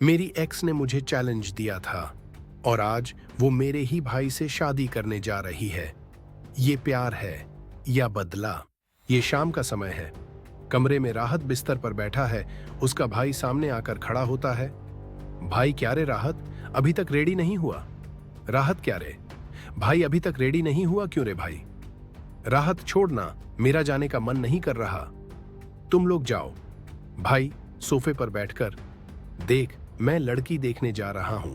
मेरी एक्स ने मुझे चैलेंज दिया था और आज वो मेरे ही भाई से शादी करने जा रही है। ये प्यार है या बदला? ये शाम का समय है। कमरे में राहत बिस्तर पर बैठा है। उसका भाई सामने आकर खड़ा होता है। भाई क्या रे राहत, अभी तक रेडी नहीं हुआ? राहत क्या रे भाई, अभी तक रेडी नहीं हुआ क्यों रे भाई? राहत छोड़ना, मेरा जाने का मन नहीं कर रहा, तुम लोग जाओ। भाई सोफे पर बैठकर, देख मैं लड़की देखने जा रहा हूं।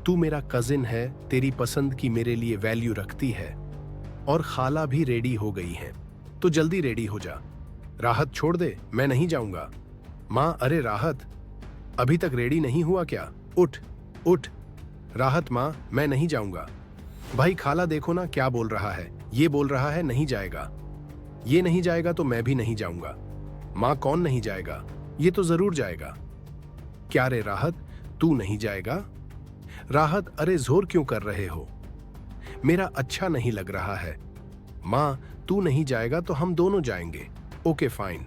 तू मेरा कजिन है, तेरी पसंद की मेरे लिए वैल्यू रखती है और खाला भी रेडी हो गई है, तो जल्दी रेडी हो जा। राहत छोड़ दे, मैं नहीं जाऊंगा। मां, अरे राहत अभी तक रेडी नहीं हुआ क्या? उठ उठ। राहत, मां मैं नहीं जाऊंगा। भाई खाला देखो ना क्या बोल रहा है, ये बोल रहा है नहीं जाएगा। ये नहीं जाएगा तो मैं भी नहीं जाऊंगा। मां कौन नहीं जाएगा, ये तो जरूर जाएगा। क्या रे राहत, तू नहीं जाएगा? राहत, अरे जोर क्यों कर रहे हो, मेरा अच्छा नहीं लग रहा है। मां तू नहीं जाएगा तो हम दोनों जाएंगे। Okay fine.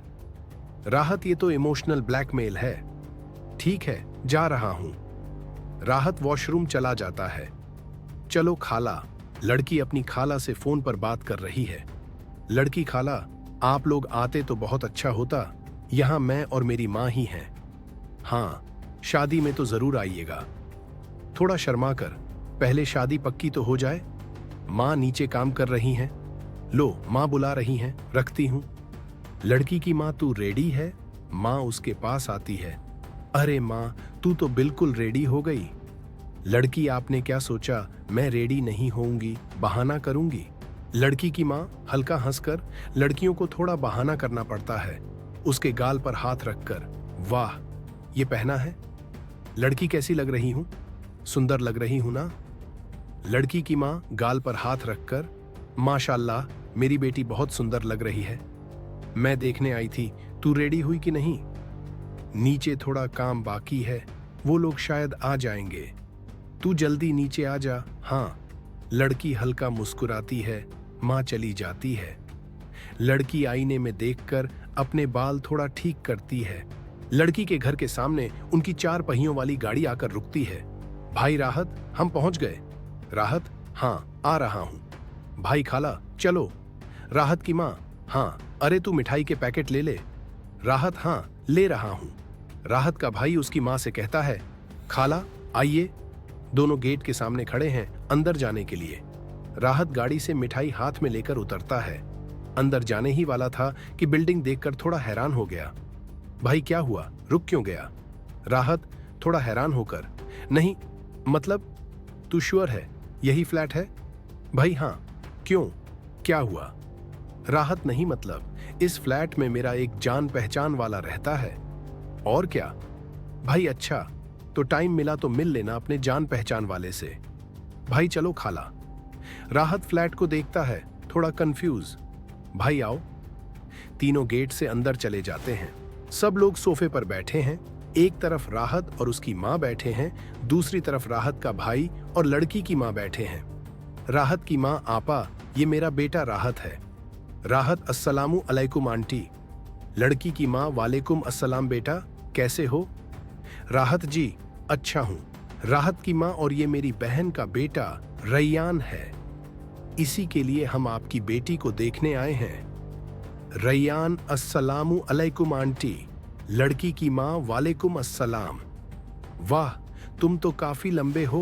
राहत, ये तो इमोशनल ब्लैकमेल है। ठीक है जा रहा हूं। राहत वॉशरूम चला जाता है। चलो खाला। लड़की अपनी खाला से फोन पर बात कर रही है। लड़की, खाला आप लोग आते तो बहुत अच्छा होता, यहां मैं और मेरी मां ही हैं। हाँ शादी में तो जरूर आइएगा। थोड़ा शर्मा कर, पहले शादी पक्की तो हो जाए। मां नीचे काम कर रही हैं। लो मां बुला रही हैं, रखती हूं। लड़की की मां, तू रेडी है? मां उसके पास आती है। अरे मां तू तो बिल्कुल रेडी हो गई। लड़की, आपने क्या सोचा मैं रेडी नहीं होऊंगी, बहाना करूंगी? लड़की की मां हल्का हंसकर, लड़कियों को थोड़ा बहाना करना पड़ता है। उसके गाल पर हाथ रखकर, वाह ये पहना है? लड़की, कैसी लग रही हूं? सुंदर लग रही हूं ना? लड़की की मां गाल पर हाथ रखकर, माशाल्लाह मेरी बेटी बहुत सुंदर लग रही है। मैं देखने आई थी, तू रेडी हुई कि नहीं? नीचे थोड़ा काम बाकी है, वो लोग शायद आ जाएंगे, तू जल्दी नीचे आ जा। हाँ। लड़की हल्का मुस्कुराती है। मां चली जाती है। लड़की आईने में देखकर अपने बाल थोड़ा ठीक करती है। लड़की के घर के सामने उनकी 4 पहियों वाली गाड़ी आकर रुकती है। भाई राहत, हम पहुंच गए। राहत, हाँ आ रहा हूं। भाई खाला चलो। राहत की मां, हाँ अरे तू मिठाई के पैकेट ले ले। राहत, हाँ ले रहा हूं। राहत का भाई उसकी मां से कहता है, खाला आइए। दोनों गेट के सामने खड़े हैं अंदर जाने के लिए। राहत गाड़ी से मिठाई हाथ में लेकर उतरता है। अंदर जाने ही वाला था कि बिल्डिंग देखकर थोड़ा हैरान हो गया। भाई क्या हुआ, रुक क्यों गया? राहत थोड़ा हैरान होकर, नहीं मतलब तू श्योर है यही फ्लैट है? भाई हाँ। क्यों, क्या हुआ? राहत, नहीं मतलब इस फ्लैट में मेरा एक जान पहचान वाला रहता है। और क्या? भाई अच्छा, तो टाइम मिला तो मिल लेना अपने जान पहचान वाले से। भाई चलो खाला। राहत फ्लैट को देखता है, थोड़ा कंफ्यूज। भाई आओ। तीनों गेट से अंदर चले जाते हैं। सब लोग सोफे पर बैठे हैं। एक तरफ राहत और उसकी मां बैठे हैं, दूसरी तरफ राहत का भाई और लड़की की मां बैठे हैं। राहत की मां, आपा ये मेरा बेटा राहत है। राहत, अस्सलामु अलैकुम आंटी। लड़की की मां, वालेकुम अस्सलाम बेटा, कैसे हो? राहत, जी अच्छा हूं। राहत की मां, और ये मेरी बहन का बेटा रैयान है, इसी के लिए हम आपकी बेटी को देखने आए हैं। रैयान, अस्सलामु अलैकुम आंटी। लड़की की मां, वालेकुम अस्सलाम। वाह तुम तो काफी लंबे हो।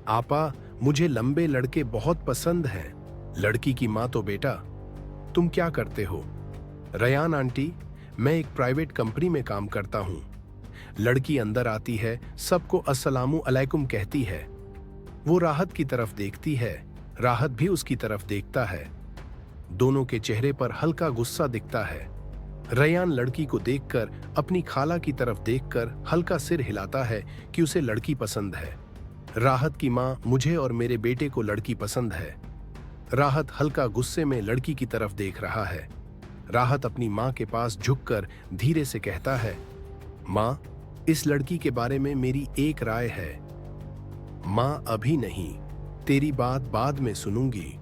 आपा मुझे लंबे लड़के बहुत पसंद हैं। लड़की की मां, तो बेटा तुम क्या करते हो? रैयान आंटी, मैं एक प्राइवेट कंपनी में काम करता हूं। लड़की अंदर आती है, सबको अस्सलामु अलैकुम कहती है। वो राहत की तरफ देखती है, राहत भी उसकी तरफ देखता है। दोनों के चेहरे पर हल्का गुस्सा दिखता है। रैयान लड़की को देखकर अपनी खाला की तरफ देखकर हल्का सिर हिलाता है कि उसे लड़की पसंद है। राहत की मां, मुझे और मेरे बेटे को लड़की पसंद है। राहत हल्का गुस्से में लड़की की तरफ देख रहा है। राहत अपनी मां के पास झुककर धीरे से कहता है, मां इस लड़की के बारे में मेरी एक राय है। मां, अभी नहीं, तेरी बात बाद में सुनूंगी।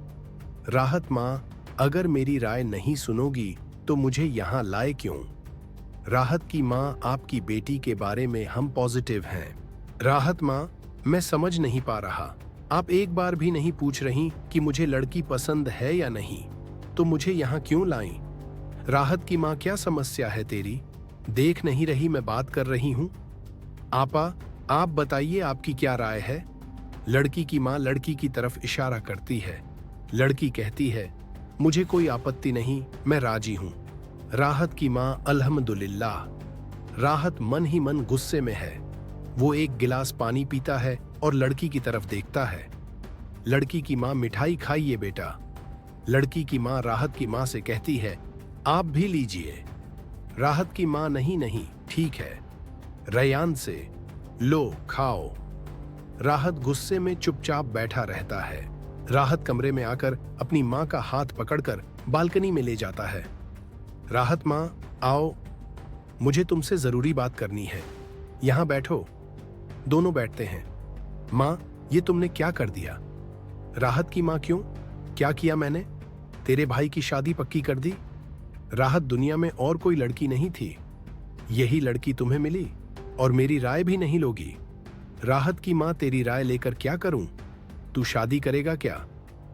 राहत, मां अगर मेरी राय नहीं सुनोगी तो मुझे यहां लाए क्यों? राहत की माँ, आपकी बेटी के बारे में हम पॉजिटिव हैं। राहत माँ, मैं समझ नहीं पा रहा। आप एक बार भी नहीं पूछ रही कि मुझे लड़की पसंद है या नहीं, तो मुझे यहाँ क्यों लाई? राहत की माँ, क्या समस्या है तेरी? देख नहीं रही मैं बात कर रही हूँ? आपा, आप बताइए आपकी क्या राय है? लड़की की माँ लड़की की तरफ इशारा करती है। लड़की कहती है, मुझे कोई आपत्ति नहीं, मैं राजी हूँ। राहत की माँ, अल्हम्दुलिल्लाह। राहत मन ही मन गुस्से में है। वो एक गिलास पानी पीता है और लड़की की तरफ देखता है। लड़की की माँ, मिठाई खाइए बेटा। लड़की की माँ राहत की माँ से कहती है, आप भी लीजिए। राहत की माँ, नहीं नहीं, ठीक है। रैयान से, लो खाओ। राहत गुस्से में चुपचाप बैठा रहता है। राहत कमरे में आकर अपनी माँ का हाथ पकड़कर बालकनी में ले जाता है। राहत माँ, आओ, मुझे तुमसे जरूरी बात करनी है। यहाँ बैठो। दोनों बैठते हैं। माँ, ये तुमने क्या कर दिया? राहत की माँ, क्यों? क्या किया मैंने? तेरे भाई की शादी पक्की कर दी? राहत, दुनिया में और कोई लड़की नहीं थी, यही लड़की तुम्हें मिली और मेरी राय भी नहीं लोगी। राहत की माँ, तेरी राय लेकर क्या करूं? तू शादी करेगा क्या?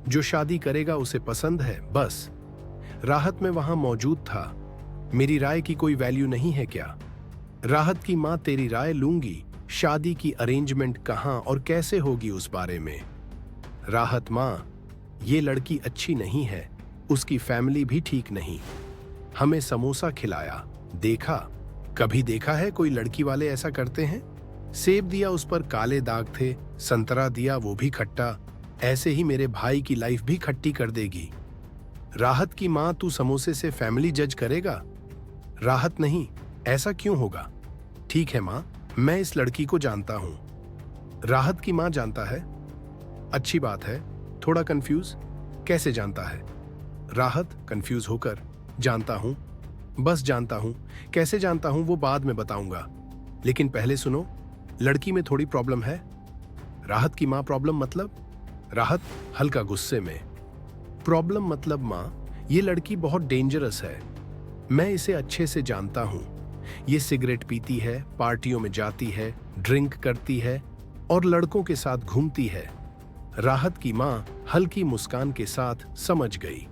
जो शादी करेगा उसे पसंद है, बस। राहत, में वहां मौजूद था, मेरी राय की कोई वैल्यू नहीं है क्या? राहत की माँ, तेरी राय लूंगी, शादी की अरेंजमेंट कहां और कैसे होगी उस बारे में। राहत माँ, ये लड़की अच्छी नहीं है, उसकी फैमिली भी ठीक नहीं। हमें समोसा खिलाया, देखा, कभी देखा है कोई लड़की वाले ऐसा करते हैं? सेब दिया, उस पर काले दाग थे, संतरा दिया, वो भी खट्टा। ऐसे ही मेरे भाई की लाइफ भी खट्टी कर देगी। राहत की माँ, तू समोसे से फैमिली जज करेगा? राहत, नहीं, ऐसा क्यों होगा? ठीक है माँ, मैं इस लड़की को जानता हूँ। राहत की माँ, जानता है? अच्छी बात है। थोड़ा कंफ्यूज, कैसे जानता है? राहत कंफ्यूज होकर, जानता हूँ, बस जानता हूँ। कैसे जानता हूँ वो बाद में बताऊंगा, लेकिन पहले सुनो, लड़की में थोड़ी प्रॉब्लम है। राहत की माँ, प्रॉब्लम मतलब? राहत हल्का गुस्से में, प्रॉब्लम मतलब माँ, ये लड़की बहुत डेंजरस है। मैं इसे अच्छे से जानता हूँ। ये सिगरेट पीती है, पार्टियों में जाती है, ड्रिंक करती है और लड़कों के साथ घूमती है। राहत की माँ हल्की मुस्कान के साथ, समझ गई,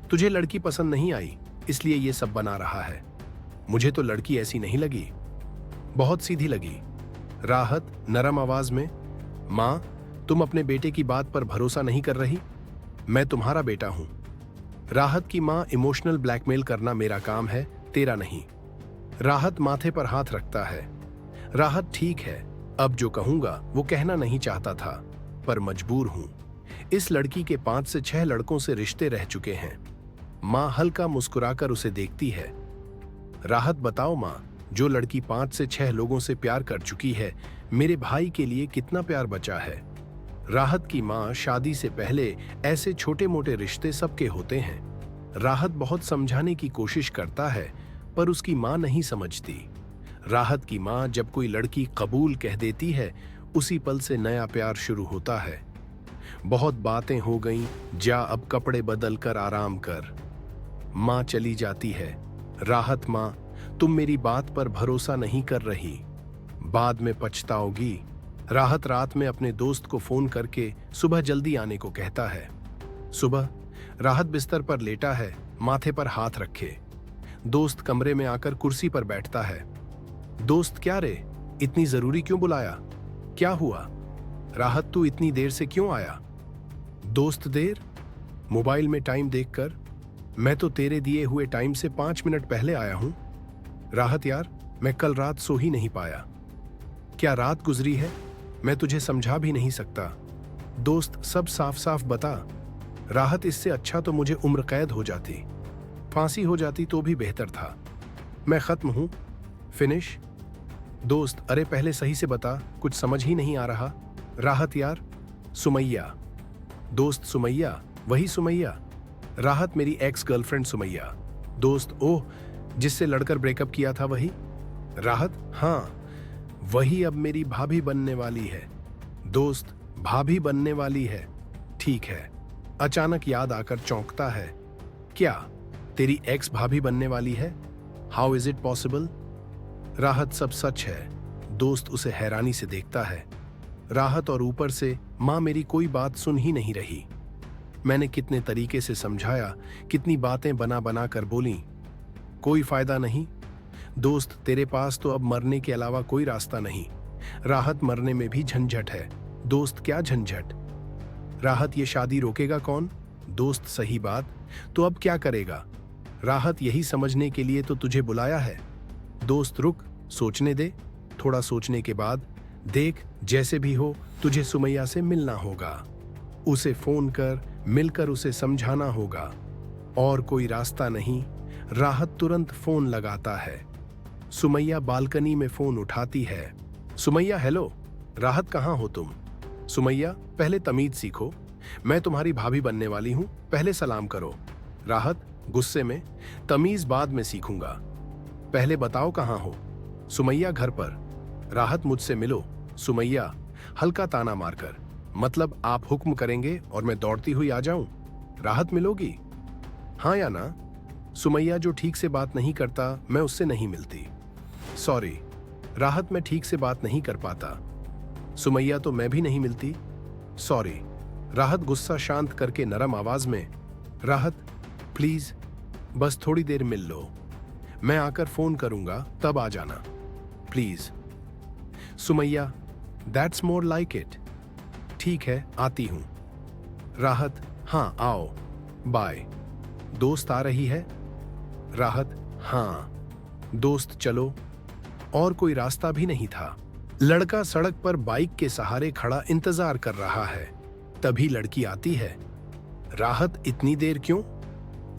तुझे लड़की पसंद नहीं आई इसलिए ये सब बना रहा है। मुझे तो लड़की ऐसी नहीं लगी, बहुत सीधी लगी। राहत नरम आवाज में, माँ, तुम अपने बेटे की बात पर भरोसा नहीं कर रही? मैं तुम्हारा बेटा हूं। राहत की माँ, इमोशनल ब्लैकमेल करना मेरा काम है, तेरा नहीं। राहत माथे पर हाथ रखता है। राहत, ठीक है, अब जो कहूंगा वो कहना नहीं चाहता था, पर मजबूर हूं। इस लड़की के 5 से 6 लड़कों से रिश्ते रह चुके हैं। माँ हल्का मुस्कुराकर उसे देखती है। राहत, बताओ माँ, जो लड़की 5 से 6 लोगों से प्यार कर चुकी है, मेरे भाई के लिए कितना प्यार बचा है? राहत की माँ, शादी से पहले ऐसे छोटे मोटे रिश्ते सबके होते हैं। राहत बहुत समझाने की कोशिश करता है, पर उसकी माँ नहीं समझती। राहत की माँ, जब कोई लड़की कबूल कह देती है, उसी पल से नया प्यार शुरू होता है। बहुत बातें हो गईं, जा अब कपड़े बदल कर आराम कर। माँ चली जाती है। राहत, माँ, तुम मेरी बात पर भरोसा नहीं कर रही, बाद में पछताओगी। राहत रात में अपने दोस्त को फोन करके सुबह जल्दी आने को कहता है। सुबह राहत बिस्तर पर लेटा है, माथे पर हाथ रखे। दोस्त कमरे में आकर कुर्सी पर बैठता है। दोस्त, क्या रे, इतनी जरूरी क्यों बुलाया? क्या हुआ? राहत, तू इतनी देर से क्यों आया? दोस्त, देर? मोबाइल में टाइम देखकर, मैं तो तेरे दिए हुए टाइम से 5 मिनट पहले आया हूं। राहत, यार, मैं कल रात सो ही नहीं पाया। क्या रात गुजरी है? मैं तुझे समझा भी नहीं सकता। दोस्त, सब साफ साफ बता। राहत, इससे अच्छा तो मुझे उम्र कैद हो जाती, फांसी हो जाती तो भी बेहतर था। मैं खत्म हूं, फिनिश। दोस्त, अरे पहले सही से बता, कुछ समझ ही नहीं आ रहा। राहत, यार, सुमैया। दोस्त, सुमैया? वही सुमैया। राहत, मेरी एक्स गर्लफ्रेंड सुमैया। दोस्त, ओह, जिससे लड़कर ब्रेकअप किया था वही? राहत, हाँ, वही अब मेरी भाभी बनने वाली है। दोस्त, भाभी बनने वाली है? ठीक है। अचानक याद आकर चौंकता है। क्या तेरी एक्स भाभी बनने वाली है? How is it possible? राहत सब सच है। दोस्त उसे हैरानी से देखता है। राहत और ऊपर से माँ मेरी कोई बात सुन ही नहीं रही। मैंने कितने तरीके से समझाया, कितनी बातें बना बना कर बोली, कोई फायदा नहीं। दोस्त तेरे पास तो अब मरने के अलावा कोई रास्ता नहीं। राहत मरने में भी झंझट है। दोस्त क्या झंझट? राहत ये शादी रोकेगा कौन? दोस्त सही बात, तो अब क्या करेगा? राहत यही समझने के लिए तो तुझे बुलाया है। दोस्त रुक, सोचने दे। थोड़ा सोचने के बाद देख, जैसे भी हो तुझे सुमैया से मिलना होगा। उसे फोन कर, मिलकर उसे समझाना होगा। और कोई रास्ता नहीं। राहत तुरंत फोन लगाता है। सुमैया बालकनी में फोन उठाती है। सुमैया हेलो। राहत कहाँ हो तुम? सुमैया पहले तमीज सीखो, मैं तुम्हारी भाभी बनने वाली हूँ, पहले सलाम करो। राहत गुस्से में, तमीज बाद में सीखूंगा, पहले बताओ कहाँ हो? सुमैया घर पर। राहत मुझसे मिलो। सुमैया हल्का ताना मारकर, मतलब आप हुक्म करेंगे और मैं दौड़ती हुई आ जाऊं? राहत मिलोगी? हाँ या ना? सुमैया जो ठीक से बात नहीं करता मैं उससे नहीं मिलती। सॉरी राहत, मैं ठीक से बात नहीं कर पाता। सुमैया तो मैं भी नहीं मिलती। सॉरी। राहत गुस्सा शांत करके नरम आवाज में, राहत प्लीज बस थोड़ी देर मिल लो, मैं आकर फोन करूंगा तब आ जाना please. Sumaiya that's more like it. ठीक है आती हूं। राहत हाँ आओ, बाय। दोस्त आ रही है? राहत हाँ। दोस्त चलो। और कोई रास्ता भी नहीं था। लड़का सड़क पर बाइक के सहारे खड़ा इंतजार कर रहा है। तभी लड़की आती है। राहत इतनी देर क्यों?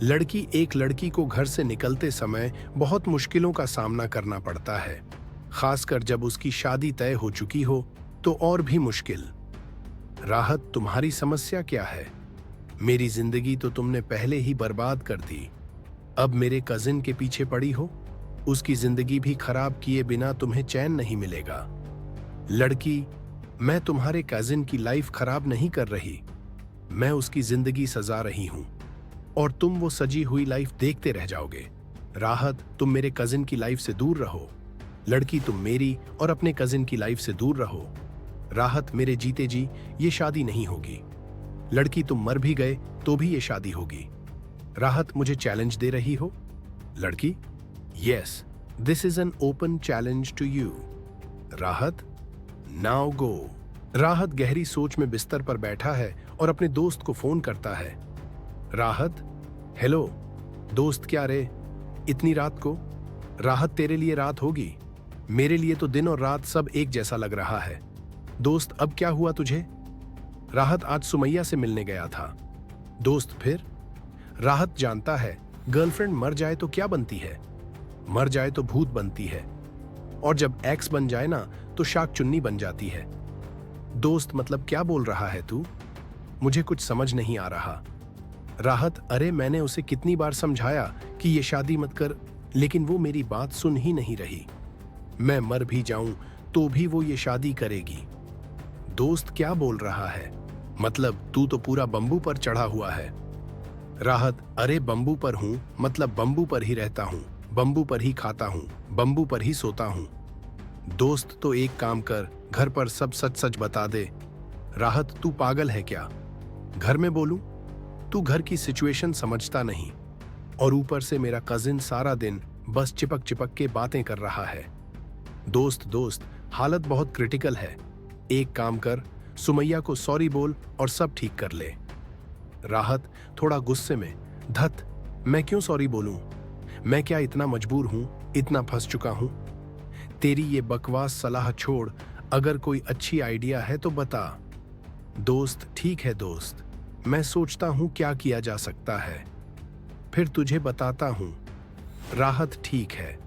लड़की एक लड़की को घर से निकलते समय बहुत मुश्किलों का सामना करना पड़ता है, खासकर जब उसकी शादी तय हो चुकी हो तो और भी मुश्किल। राहत तुम्हारी समस्या क्या है? मेरी जिंदगी तो तुमने पहले ही बर्बाद कर दी, अब मेरे कजिन के पीछे पड़ी हो? उसकी जिंदगी भी खराब किए बिना तुम्हें चैन नहीं मिलेगा। लड़की मैं तुम्हारे कजिन की लाइफ खराब नहीं कर रही, मैं उसकी जिंदगी सजा रही हूं और तुम वो सजी हुई लाइफ देखते रह जाओगे। राहत तुम मेरे कजिन की लाइफ से दूर रहो। लड़की तुम मेरी और अपने कजिन की लाइफ से दूर रहो। राहत मेरे जीते जी ये शादी नहीं होगी। लड़की तुम मर भी गए तो भी ये शादी होगी। राहत मुझे चैलेंज दे रही हो? लड़की yes, this is an open challenge to you. Rahat now go. Rahat गहरी सोच में बिस्तर पर बैठा है और अपने दोस्त को फोन करता है। राहत हेलो। दोस्त क्या रे, इतनी रात को? राहत तेरे लिए रात होगी, मेरे लिए तो दिन और रात सब एक जैसा लग रहा है। दोस्त अब क्या हुआ तुझे? राहत आज सुमैया से मिलने गया था। दोस्त फिर? राहत जानता है गर्लफ्रेंड मर जाए तो क्या बनती है, मर जाए तो भूत बनती है, और जब एक्स बन जाए ना तो शाक चुन्नी बन जाती है। दोस्त मतलब क्या बोल रहा है तू? मुझे कुछ समझ नहीं आ रहा। राहत अरे मैंने उसे कितनी बार समझाया कि ये शादी मत कर, लेकिन वो मेरी बात सुन ही नहीं रही। मैं मर भी जाऊं तो भी वो ये शादी करेगी। दोस्त क्या बोल रहा है? मतलब तू तो पूरा बंबू पर चढ़ा हुआ है। राहत अरे बंबू पर हूं, मतलब बंबू पर ही रहता हूं, बंबू पर ही खाता हूं, बंबू पर ही सोता हूं। दोस्त तो एक काम कर, घर पर सब सच सच बता दे। राहत तू पागल है क्या? घर में बोलूं? तू घर की सिचुएशन समझता नहीं, और ऊपर से मेरा कजिन सारा दिन बस चिपक चिपक के बातें कर रहा है। दोस्त हालत बहुत क्रिटिकल है, एक काम कर, सुमैया को सॉरी बोल और सब ठीक कर ले। राहत थोड़ा गुस्से में, धत मैं क्यों सॉरी बोलूं? मैं क्या इतना मजबूर हूं, इतना फंस चुका हूं? तेरी ये बकवास सलाह छोड़, अगर कोई अच्छी आइडिया है तो बता। दोस्त ठीक है दोस्त, मैं सोचता हूं क्या किया जा सकता है, फिर तुझे बताता हूं। राहत ठीक है,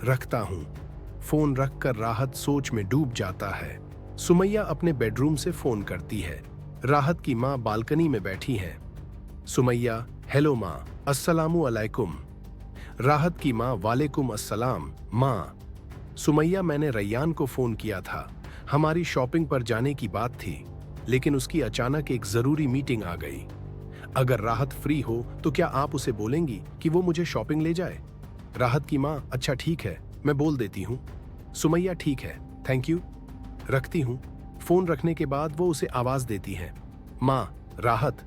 रखता हूं। फोन रखकर राहत सोच में डूब जाता है। सुमैया अपने बेडरूम से फोन करती है। राहत की माँ बालकनी में बैठी है। सुमैया हेलो माँ, अस्सलामु अलैकुम। राहत की माँ वालेकुम अस्सलाम माँ। सुमैया मैंने रैयान को फोन किया था, हमारी शॉपिंग पर जाने की बात थी, लेकिन उसकी अचानक एक जरूरी मीटिंग आ गई। अगर राहत फ्री हो तो क्या आप उसे बोलेंगी कि वो मुझे शॉपिंग ले जाए? राहत की माँ अच्छा ठीक है, मैं बोल देती हूँ, सुमैया ठीक है, थैंक यू। रखती हूँ। फोन रखने के बाद वो उसे आवाज देती है, माँ, राहत।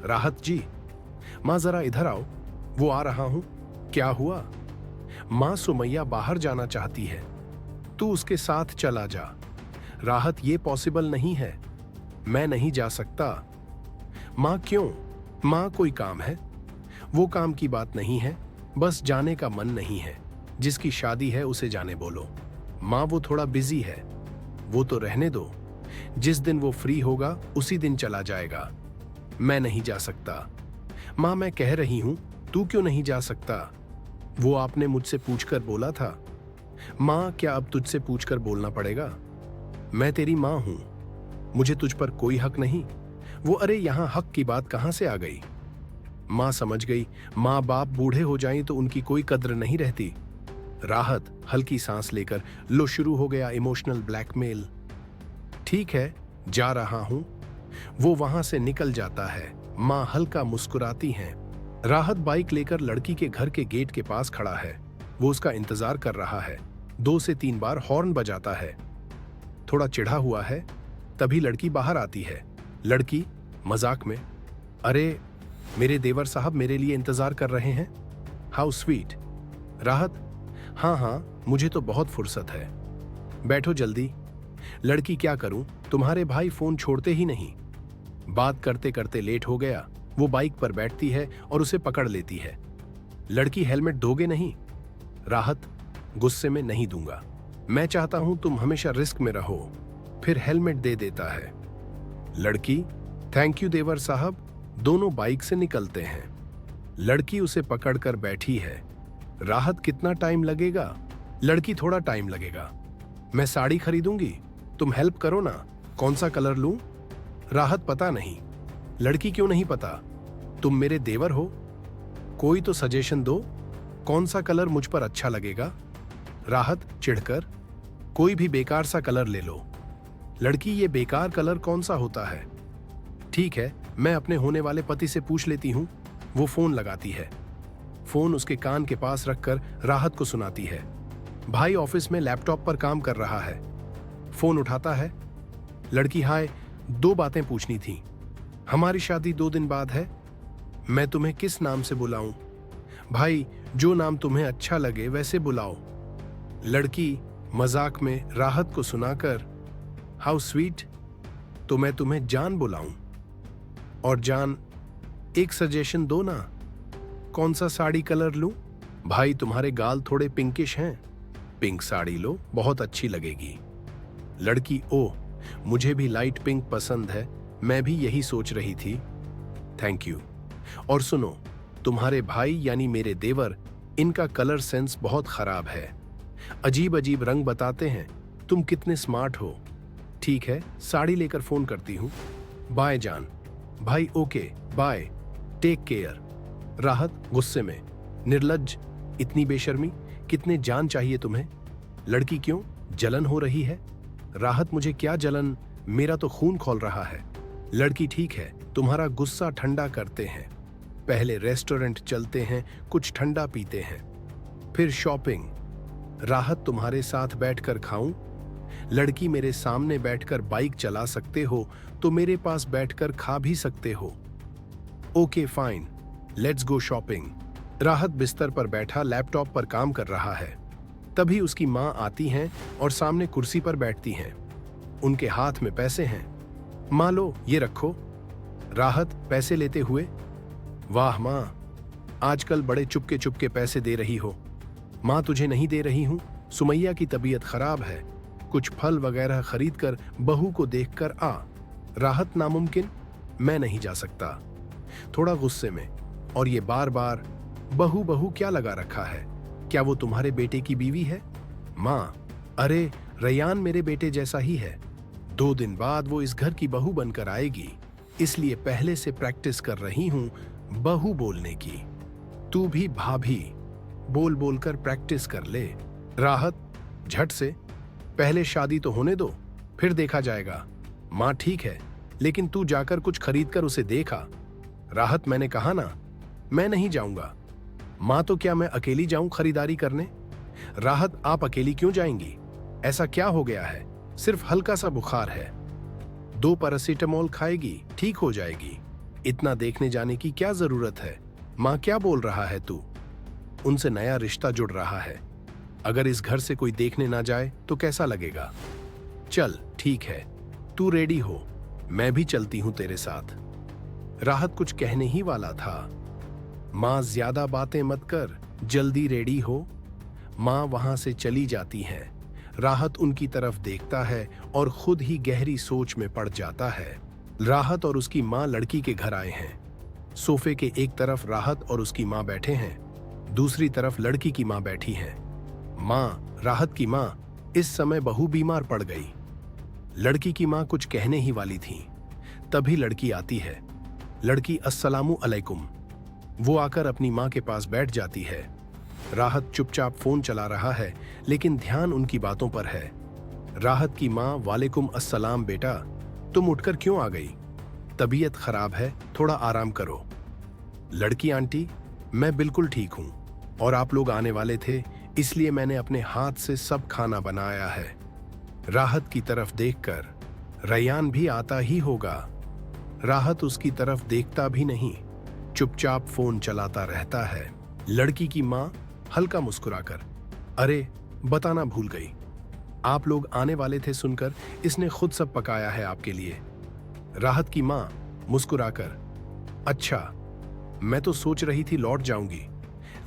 राहत जी। माँ जरा इधर आओ, वो आ रहा हूं। क्या हुआ? माँ, सुमैया बाहर जाना चाहती है, तू उसके साथ चला जा। राहत, ये पॉसिबल नहीं है, मैं नहीं जा सकता। माँ, क्यों? माँ, कोई काम है। वो काम की बात नहीं है, बस जाने का मन नहीं है। जिसकी शादी है उसे जाने बोलो। माँ, वो थोड़ा बिजी है, वो तो रहने दो। जिस दिन वो फ्री होगा उसी दिन चला जाएगा। मैं नहीं जा सकता। माँ, मैं कह रही हूं, तू क्यों नहीं जा सकता? वो आपने मुझसे पूछकर बोला था। माँ, क्या अब तुझसे पूछकर बोलना पड़ेगा? मैं तेरी माँ हूं, मुझे तुझ पर कोई हक नहीं। वो, अरे यहां हक की बात कहां से आ गई? माँ समझ गई, माँ बाप बूढ़े हो जाएं तो उनकी कोई कद्र नहीं रहती। राहत हल्की सांस लेकर, लो शुरू हो गया इमोशनल ब्लैकमेल। ठीक है, जा रहा हूं। वो वहां से निकल जाता है। माँ हल्का मुस्कुराती हैं। राहत बाइक लेकर लड़की के घर के गेट के पास खड़ा है। वो उसका इंतजार कर रहा है। 2 से 3 बार हॉर्न बजाता है। थोड़ा चिढ़ा हुआ है। तभी लड़की बाहर आती है। लड़की मजाक में, अरे मेरे देवर साहब मेरे लिए इंतजार कर रहे हैं, हाउ स्वीट। राहत, हाँ, मुझे तो बहुत फुर्सत है, बैठो जल्दी। लड़की, क्या करूं, तुम्हारे भाई फोन छोड़ते ही नहीं। बात करते करते लेट हो गया। वो बाइक पर बैठती है और उसे पकड़ लेती है। लड़की, हेलमेट दोगे नहीं? राहत गुस्से में, नहीं दूंगा, मैं चाहता हूं तुम हमेशा रिस्क में रहो। फिर हेलमेट दे देता है। लड़की, थैंक यू देवर साहब। दोनों बाइक से निकलते हैं। लड़की उसे पकड़कर बैठी है। राहत, कितना टाइम लगेगा? लड़की, थोड़ा टाइम लगेगा, मैं साड़ी खरीदूंगी, तुम हेल्प करो ना। कौन सा कलर लूं? राहत, पता नहीं। लड़की, क्यों नहीं पता, तुम मेरे देवर हो, कोई तो सजेशन दो, कौन सा कलर मुझ पर अच्छा लगेगा? राहत चिढ़कर, कोई भी बेकार सा कलर ले लो। लड़की, ये बेकार कलर कौन सा होता है? ठीक है, मैं अपने होने वाले पति से पूछ लेती हूँ। वो फोन लगाती है। फोन उसके कान के पास रखकर राहत को सुनाती है। भाई ऑफिस में लैपटॉप पर काम कर रहा है। फोन उठाता है। लड़की, हाय, 2 बातें पूछनी थी। हमारी शादी 2 दिन बाद है, मैं तुम्हें किस नाम से बुलाऊं? भाई, जो नाम तुम्हें अच्छा लगे वैसे बुलाओ। लड़की मजाक में राहत को सुनाकर, हाउ स्वीट, तो मैं तुम्हें जान बुलाऊं? और जान, एक सजेशन दो ना, कौन सा साड़ी कलर लूं? भाई, तुम्हारे गाल थोड़े पिंकिश हैं, पिंक साड़ी लो, बहुत अच्छी लगेगी। लड़की, ओ, मुझे भी लाइट पिंक पसंद है, मैं भी यही सोच रही थी, थैंक यू। और सुनो, तुम्हारे भाई यानी मेरे देवर, इनका कलर सेंस बहुत खराब है, अजीब अजीब रंग बताते हैं। तुम कितने स्मार्ट हो। ठीक है, साड़ी लेकर फोन करती हूँ, बाय जान। भाई, ओके बाय, टेक केयर। राहत गुस्से में, निर्लज्ज, इतनी बेशर्मी, कितने जान चाहिए तुम्हें? लड़की, क्यों, जलन हो रही है? राहत, मुझे क्या जलन, मेरा तो खून खौल रहा है। लड़की, ठीक है, तुम्हारा गुस्सा ठंडा करते हैं, पहले रेस्टोरेंट चलते हैं, कुछ ठंडा पीते हैं, फिर शॉपिंग। राहत, तुम्हारे साथ बैठकर खाऊं? लड़की, मेरे सामने बैठकर बाइक चला सकते हो तो मेरे पास बैठकर खा भी सकते हो। Okay fine, let's go shopping. राहत बिस्तर पर बैठा लैपटॉप पर काम कर रहा है। तभी उसकी माँ आती हैं और सामने कुर्सी पर बैठती हैं। उनके हाथ में पैसे हैं। माँ, लो ये रखो। राहत पैसे लेते हुए, वाह माँ, आजकल बड़े चुपके चुपके पैसे दे रही हो। माँ, तुझे नहीं दे रही हूँ, सुमैया की तबीयत खराब है, कुछ फल वगैरह खरीद कर बहू को देखकर आ। राहत, नामुमकिन, मैं नहीं जा सकता। थोड़ा गुस्से में, और ये बार बार बहू बहू क्या लगा रखा है, क्या वो तुम्हारे बेटे की बीवी है? माँ, अरे रैयान मेरे बेटे जैसा ही है, 2 दिन बाद वो इस घर की बहू बनकर आएगी, इसलिए पहले से प्रैक्टिस कर रही हूँ बहू बोलने की। तू भी भाभी बोल बोलकर प्रैक्टिस कर ले। राहत झट से, पहले शादी तो होने दो, फिर देखा जाएगा। माँ, ठीक है, लेकिन तू जाकर कुछ खरीद कर उसे देखा। राहत, मैंने कहा ना, मैं नहीं जाऊंगा। माँ, तो क्या मैं अकेली जाऊं खरीदारी करने? राहत, आप अकेली क्यों जाएंगी? ऐसा क्या हो गया है? सिर्फ हल्का सा बुखार है। 2 पैरासीटामोल खाएगी, ठीक हो जाएगी। इतना देखने जाने की क्या जरूरत है? माँ क्या बोल रहा है तू? उनसे नया रिश्ता जुड़ रहा है। अगर इस घर से कोई देखने ना जाए तो कैसा लगेगा? चल ठीक है, तू रेडी हो, मैं भी चलती हूं तेरे साथ। राहत कुछ कहने ही वाला था। माँ ज्यादा बातें मत कर, जल्दी रेडी हो। माँ वहां से चली जाती हैं। राहत उनकी तरफ देखता है और खुद ही गहरी सोच में पड़ जाता है। राहत और उसकी माँ लड़की के घर आए हैं। सोफे के एक तरफ राहत और उसकी माँ बैठे हैं, दूसरी तरफ लड़की की माँ बैठी है। माँ, राहत की माँ, इस समय बहू बीमार पड़ गई। लड़की की माँ कुछ कहने ही वाली थी, तभी लड़की आती है। लड़की अस्सलामु अलैकुम। वो आकर अपनी माँ के पास बैठ जाती है। राहत चुपचाप फोन चला रहा है, लेकिन ध्यान उनकी बातों पर है। राहत की माँ, वालेकुम अस्सलाम बेटा, तुम उठकर क्यों आ गई? तबीयत खराब है, थोड़ा आराम करो। लड़की, आंटी मैं बिल्कुल ठीक हूं, और आप लोग आने वाले थे इसलिए मैंने अपने हाथ से सब खाना बनाया है। राहत की तरफ देखकर, रैयान भी आता ही होगा। राहत उसकी तरफ देखता भी नहीं, चुपचाप फोन चलाता रहता है। लड़की की माँ हल्का मुस्कुराकर, अरे बताना भूल गई, आप लोग आने वाले थे सुनकर इसने खुद सब पकाया है आपके लिए। राहत की माँ मुस्कुराकर, अच्छा, मैं तो सोच रही थी लौट जाऊंगी,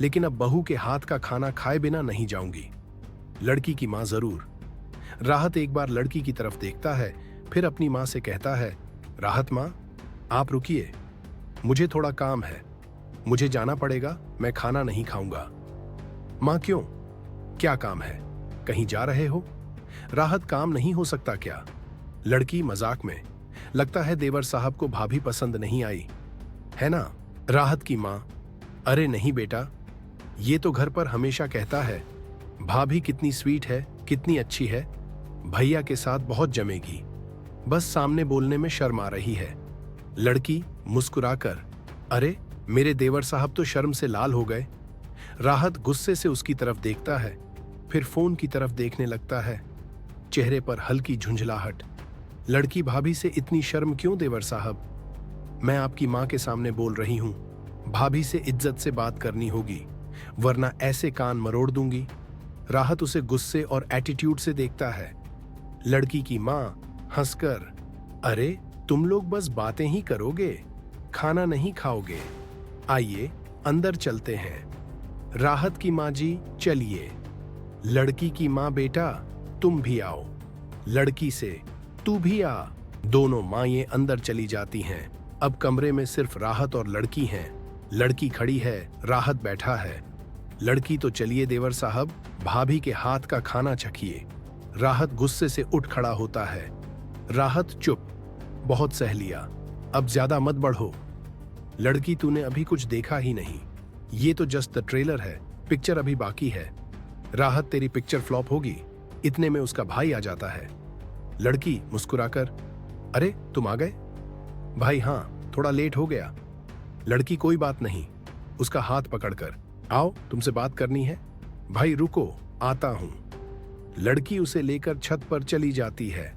लेकिन अब बहू के हाथ का खाना खाए बिना नहीं जाऊंगी। लड़की की माँ, जरूर। राहत एक बार लड़की की तरफ देखता है, फिर अपनी माँ से कहता है, राहत माँ, आप रुकिए, मुझे थोड़ा काम है, मुझे जाना पड़ेगा, मैं खाना नहीं खाऊंगा। माँ, क्यों? क्या काम है? कहीं जा रहे हो? राहत, काम नहीं हो सकता क्या? लड़की मजाक में, लगता है देवर साहब को भाभी पसंद नहीं आई है ना? राहत की माँ, अरे नहीं बेटा, ये तो घर पर हमेशा कहता है, भाभी कितनी स्वीट है, कितनी अच्छी है, भैया के साथ बहुत जमेगी, बस सामने बोलने में शर्म आ रही है। लड़की मुस्कुराकर, अरे मेरे देवर साहब तो शर्म से लाल हो गए। राहत गुस्से से उसकी तरफ देखता है, फिर फोन की तरफ देखने लगता है, चेहरे पर हल्की झुंझलाहट। लड़की, भाभी से इतनी शर्म क्यों देवर साहब? मैं आपकी माँ के सामने बोल रही हूँ, भाभी से इज्जत से बात करनी होगी, वरना ऐसे कान मरोड़ दूंगी। राहत उसे गुस्से और एटीट्यूड से देखता है। लड़की की माँ हंसकर, अरे तुम लोग बस बातें ही करोगे, खाना नहीं खाओगे, आइए अंदर चलते हैं। राहत की माँ, जी चलिए। लड़की की माँ, बेटा तुम भी आओ। लड़की से, तू भी आ। दोनों माएं अंदर चली जाती हैं। अब कमरे में सिर्फ राहत और लड़की हैं। लड़की खड़ी है, राहत बैठा है। लड़की, तो चलिए देवर साहब, भाभी के हाथ का खाना चखिए। राहत गुस्से से उठ खड़ा होता है। राहत, चुप, बहुत सह लिया, अब ज्यादा मत बढ़ो। लड़की, तूने अभी कुछ देखा ही नहीं, ये तो जस्ट द ट्रेलर है, पिक्चर अभी बाकी है। राहत, तेरी पिक्चर फ्लॉप होगी, इतने में उसका भाई आ जाता है। लड़की मुस्कुराकर, अरे तुम आ गए? भाई, हाँ थोड़ा लेट हो गया। लड़की, कोई बात नहीं, उसका हाथ पकड़कर, आओ तुमसे बात करनी है। भाई रुको, आता हूं। लड़की उसे लेकर छत पर चली जाती है।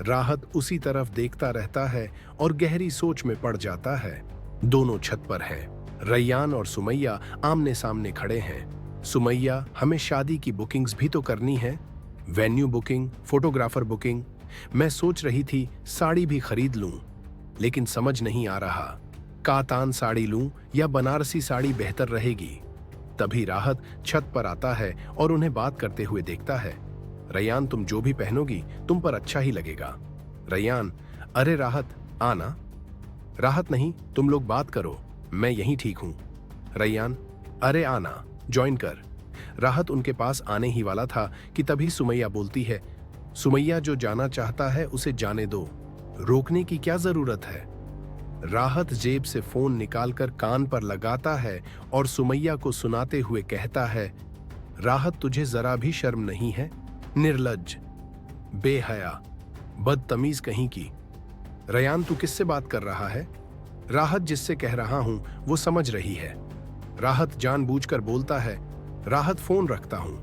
राहत उसी तरफ देखता रहता है और गहरी सोच में पड़ जाता है। दोनों छत पर हैं। रैयान और सुमैया आमने सामने खड़े हैं। सुमैया, हमें शादी की बुकिंग्स भी तो करनी है, वेन्यू बुकिंग, फोटोग्राफर बुकिंग। मैं सोच रही थी साड़ी भी खरीद लूं, लेकिन समझ नहीं आ रहा कातान साड़ी लूं या बनारसी साड़ी बेहतर रहेगी। तभी राहत छत पर आता है और उन्हें बात करते हुए देखता है। रैयान, तुम जो भी पहनोगी तुम पर अच्छा ही लगेगा। रैयान, अरे राहत आना। राहत, नहीं तुम लोग बात करो, मैं यहीं ठीक हूं। रैयान, अरे आना, ज्वाइन कर। राहत उनके पास आने ही वाला था कि तभी सुमैया बोलती है, सुमैया, जो जाना चाहता है उसे जाने दो, रोकने की क्या जरूरत है। राहत जेब से फोन निकालकर कान पर लगाता है और सुमैया को सुनाते हुए कहता है, राहत, तुझे जरा भी शर्म नहीं है? निर्लज्ज, बेहया, बदतमीज कहीं की। रैयान, तू किससे बात कर रहा है? राहत, जिससे कह रहा हूं वो समझ रही है। राहत जानबूझकर बोलता है। राहत फोन रखता हूं।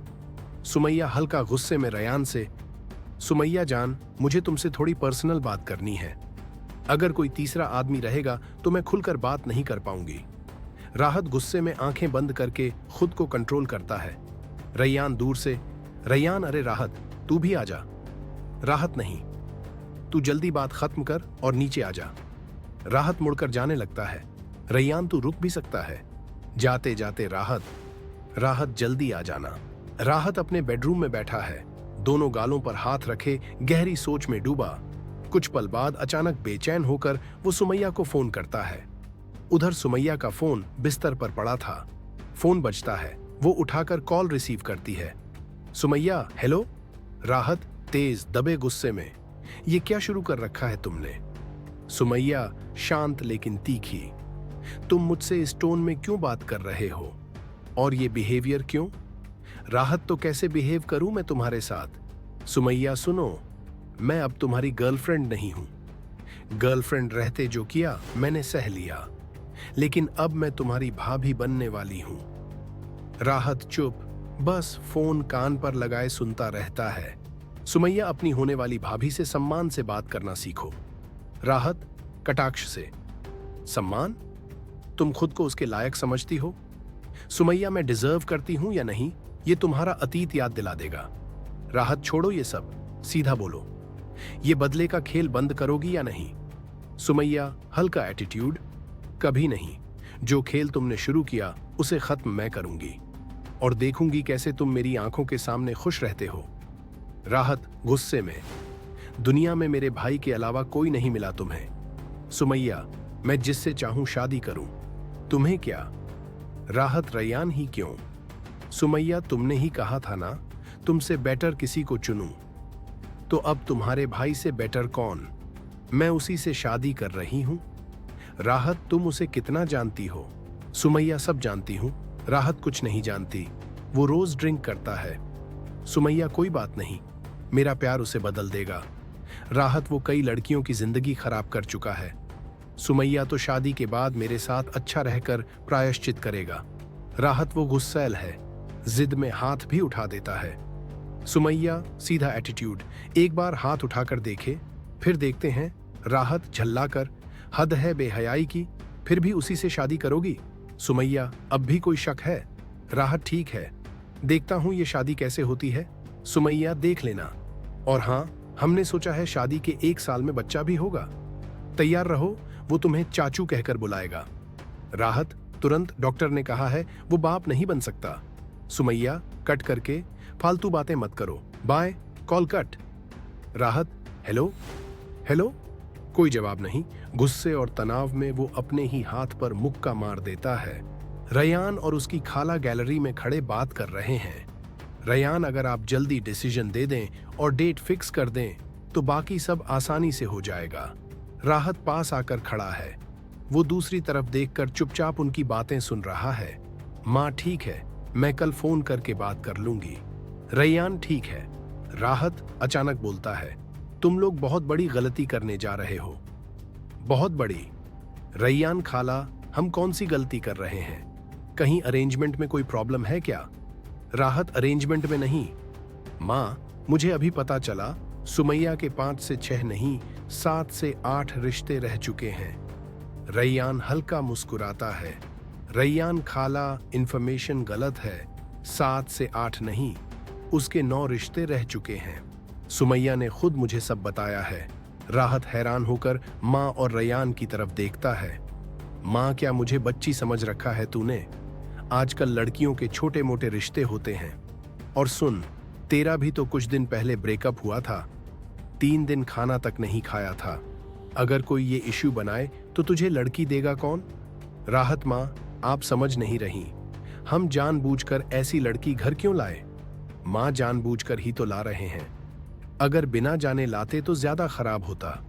सुमैया हल्का गुस्से में रयान से, सुमैया जान, मुझे तुमसे थोड़ी पर्सनल बात करनी है। अगर कोई तीसरा आदमी रहेगा तो मैं खुलकर बात नहीं कर पाऊंगी। राहत गुस्से में आंखें बंद करके खुद को कंट्रोल करता है। रैयान दूर से, रैयान अरे राहत तू भी आजा। राहत नहीं, तू जल्दी बात खत्म कर और नीचे आजा। राहत मुड़कर जाने लगता है। रैयान तू रुक भी सकता है। जाते जाते राहत जल्दी आ जाना। राहत अपने बेडरूम में बैठा है, दोनों गालों पर हाथ रखे गहरी सोच में डूबा। कुछ पल बाद अचानक बेचैन होकर वो सुमैया को फोन करता है। उधर सुमैया का फोन बिस्तर पर पड़ा था। फोन बजता है, वो उठाकर कॉल रिसीव करती है। सुमैया, हेलो। राहत तेज दबे गुस्से में, ये क्या शुरू कर रखा है तुमने? सुमैया शांत लेकिन तीखी, तुम मुझसे इस टोन में क्यों बात कर रहे हो? और ये बिहेवियर क्यों? राहत तो कैसे बिहेव करूं मैं तुम्हारे साथ? सुमैया सुनो, मैं अब तुम्हारी गर्लफ्रेंड नहीं हूं। गर्लफ्रेंड रहते जो किया मैंने सह लिया, लेकिन अब मैं तुम्हारी भाभी बनने वाली हूं। राहत चुप, बस फोन कान पर लगाए सुनता रहता है। सुमैया अपनी होने वाली भाभी से सम्मान से बात करना सीखो। राहत कटाक्ष से, सम्मान? तुम खुद को उसके लायक समझती हो? सुमैया मैं डिजर्व करती हूं या नहीं, ये तुम्हारा अतीत याद दिला देगा। राहत छोड़ो ये सब, सीधा बोलो, ये बदले का खेल बंद करोगी या नहीं? सुमैया हल्का एटीट्यूड, कभी नहीं। जो खेल तुमने शुरू किया उसे खत्म मैं करूंगी, और देखूंगी कैसे तुम मेरी आंखों के सामने खुश रहते हो। राहत गुस्से में, दुनिया में मेरे भाई के अलावा कोई नहीं मिला तुम्हें। सुमैया मैं जिससे चाहूं शादी करूं, तुम्हें क्या? राहत रैयान ही क्यों? सुमैया तुमने ही कहा था ना तुमसे बेटर किसी को चुनूं, तो अब तुम्हारे भाई से बेटर कौन? मैं उसी से शादी कर रही हूं। राहत तुम उसे कितना जानती हो? सुमैया सब जानती हूं। राहत कुछ नहीं जानती, वो रोज ड्रिंक करता है। सुमैया कोई बात नहीं, मेरा प्यार उसे बदल देगा। राहत वो कई लड़कियों की जिंदगी खराब कर चुका है। सुमैया तो शादी के बाद मेरे साथ अच्छा रहकर प्रायश्चित करेगा। राहत वो गुस्सैल है, जिद में हाथ भी उठा देता है। सुमैया सीधा एटीट्यूड, एक बार हाथ उठाकर देखे, फिर देखते हैं। राहत झल्लाकर, हद है बेहयाई की, फिर भी उसी से शादी करोगी? सुमैया अब भी कोई शक है? राहत ठीक है, देखता हूं ये शादी कैसे होती है। सुमैया देख लेना, और हां हमने सोचा है शादी के 1 साल में बच्चा भी होगा। तैयार रहो, वो तुम्हें चाचू कहकर बुलाएगा। राहत तुरंत, डॉक्टर ने कहा है वो बाप नहीं बन सकता। सुमैया कट करके, फालतू बातें मत करो, बाय, कॉल कट। राहत हेलो हेलो, कोई जवाब नहीं। गुस्से और तनाव में वो अपने ही हाथ पर मुक्का मार देता है। रैयान और उसकी खाला गैलरी में खड़े बात कर रहे हैं। रैयान अगर आप जल्दी डिसीजन दे दें और डेट फिक्स कर दें तो बाकी सब आसानी से हो जाएगा। राहत पास आकर खड़ा है, वो दूसरी तरफ देखकर चुपचाप उनकी बातें सुन रहा है। माँ ठीक है, मैं कल फोन करके बात कर लूंगी। रैयान ठीक है। राहत अचानक बोलता है, तुम लोग बहुत बड़ी गलती करने जा रहे हो। बहुत बड़ी? रैयान खाला, हम कौन सी गलती कर रहे हैं? कहीं अरेंजमेंट में कोई प्रॉब्लम है क्या? राहत अरेंजमेंट में नहीं माँ, मुझे अभी पता चला सुमैया के 5 से 6 नहीं 7 से 8 रिश्ते रह चुके हैं। रैयान हल्का मुस्कुराता है। रैयान खाला, इंफॉर्मेशन गलत है, 7 से 8 नहीं, उसके 9 रिश्ते रह चुके हैं। सुमैया ने खुद मुझे सब बताया है। राहत हैरान होकर माँ और रैयान की तरफ देखता है। माँ क्या मुझे बच्ची समझ रखा है तूने? आजकल लड़कियों के छोटे मोटे रिश्ते होते हैं। और सुन, तेरा भी तो कुछ दिन पहले ब्रेकअप हुआ था, 3 दिन खाना तक नहीं खाया था। अगर कोई ये इश्यू बनाए तो तुझे लड़की देगा कौन? राहत माँ, आप समझ नहीं रही, हम जानबूझकर ऐसी लड़की घर क्यों लाए? माँ जानबूझकर ही तो ला रहे हैं, अगर बिना जाने लाते तो ज्यादा खराब होता।